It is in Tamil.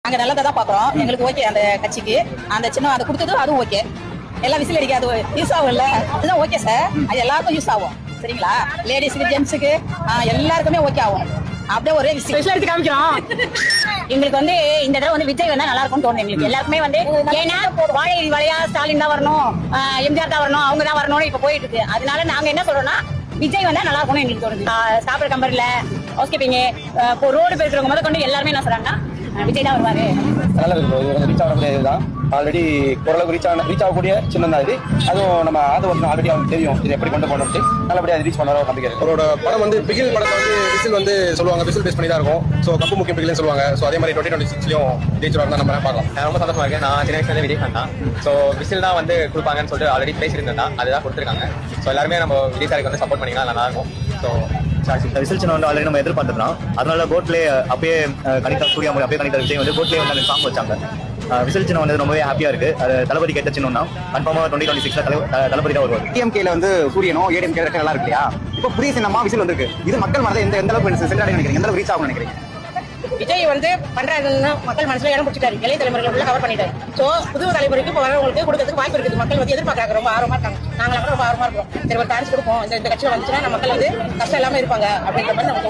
நாங்க நல்லதா தான் பாக்குறோம். எங்களுக்கு ஓகே அந்த கட்சிக்கு அந்த சின்ன அதை கொடுத்தது அதுவும் ஓகே. எல்லாம் விசில் அடிக்காது யூஸ் ஆகும் இல்ல, அதுதான் ஓகே சார். அது எல்லாருக்கும் யூஸ் ஆகும் சரிங்களா, லேடிஸுக்கு ஜென்ஸுக்கு எல்லாருக்குமே ஓகே ஆகும். அப்படியே ஒரே ஸ்பெஷல் எடுத்து காமிக்கிறோம். எங்களுக்கு வந்து இந்த தடவை வந்து விஜய் வந்தா நல்லா இருக்கும்னு தோணுது எங்களுக்கு எல்லாருக்குமே வந்து. ஏன்னா வாழை வழியா ஸ்டாலின் தான் வரணும், எம்ஜிஆர் தான் வரணும், அவங்க தான் வரணும்னு இப்ப போயிட்டு இருக்கு. அதனால நாங்க என்ன சொல்றோம்னா விஜய் வந்தா நல்லா இருக்கும்னு எங்களுக்கு தோணுது. சாப்பிட்ற கம்பெனில ஹவுஸ் கீப்பிங் ரோடு பேசுறவங்க முதல் கொண்டு எல்லாருமே என்ன சொல்றாங்கன்னா விஜய் தான் வருவாரு. நல்லது ரீச் ஆகக்கூடிய இதுதான். ஆல்ரெடி ஓரளவுக்கு ரீச் ஆகக்கூடிய சின்னம் தான் இது. அதுவும் நம்ம ஆதவன் ஆல்ரெடி அவங்களுக்கு தெரியும் இது எப்படி கொண்டு போகணும்ட்டு நல்லபடியாக அது ரீச் பண்ண நம்பிக்கை. அவரோட படம் வந்து பிகில் படத்தை வந்து விசில் வந்து சொல்லுவாங்க, விசில் பேஸ் பண்ணி தான் இருக்கும். ஸோ கப்பு முக்கியம் பிகில்னு சொல்லுவாங்க. ஸோ அதே மாதிரி 2026லயும் ஜெயிச்சுருவாங்க தான் நம்ம பார்க்கலாம். ரொம்ப சந்தோஷமா இருக்கு. நான் சின்ன வயசுல விஜய் ஃபேன் தான். ஸோ விசில் தான் வந்து கொடுப்பாங்கன்னு சொல்லிட்டு ஆல்ரெடி பேசியிருந்தேன் தான், அதுதான் கொடுத்துருக்காங்க. ஸோ எல்லாருமே நம்ம விஜய் சாருக்கு வந்து சப்போர்ட் பண்ணிங்கன்னா நல்லா இருக்கும். ஸோ விசில் சின்ன வந்து ஆல்ரெடி நம்ம எதிர்பார்த்துக்கலாம். அதனால கோட்லே அப்பயே கணிதா சூர்யா அப்படியே கணிதா விஜய் வந்து கோட்லே வந்து அந்த சாங் வச்சாங்க. விசில் சின்ன வந்து ரொம்பவே ஹாப்பியா இருக்கு. அது தளபதி கேட்ட சின்னம்னா கன்ஃபார்மா 2026 தளபதி தான் வருவார். டிஎம்கேல வந்து சூரியனோ ஏடிஎம்கே நல்லா இருக்கு இல்லையா, இப்போ புதிய சின்னமா விசில் வந்திருக்கு. இது மக்கள் மனதை எந்த அளவுக்கு சென்றடைய நினைக்கிறீங்க, எந்த அளவுக்கு ரீச் ஆகும் நினைக்கிறீங்க? விஜய் வந்து பண்றதுன்னு மக்கள் மனசுல இடம் பிடிச்சிட்டாரு, இளைய தலைமுறைகள் உள்ள கவர் பண்ணிட்டாரு. சோ புது தலைமுறைக்கு இப்போ வரவங்களுக்கு கொடுக்கறதுக்கு வாய்ப்பு இருக்குது. மக்கள் வந்து எதிர்பார்க்கறாங்க, ரொம்ப ஆர்வமா இருக்காங்க. நாங்களும் ரொம்ப ஆர்வமா இருக்கோம். சரி ஒரு சான்ஸ் கொடுப்போம், இந்த கட்சியில வந்துச்சுன்னா நம்ம மக்கள் வந்து கஷ்டம் இல்லாம இருப்பாங்க அப்படின்ற மாதிரி நமக்கு